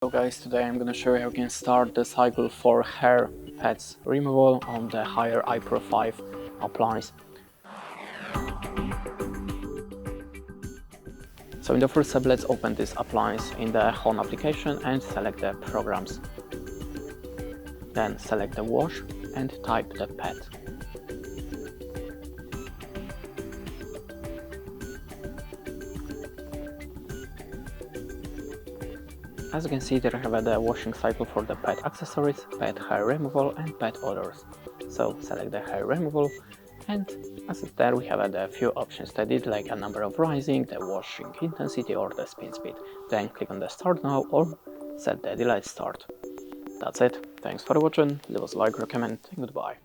So guys, today I'm gonna show you how you can start the cycle for hair pads removal on the HAIER iPro 5 appliance. So in the first step, let's open this appliance in the home application and select the programs. Then select the wash and type the pad. As you can see, there have the washing cycle for the pad accessories, pad hair removal and pad odors. So select the hair removal, and as it's there we have a few options to edit, like a number of rising, the washing intensity or the spin speed. Then click on the start now or set the delayed start. That's it. Thanks for watching, leave us a like, recommend, and goodbye.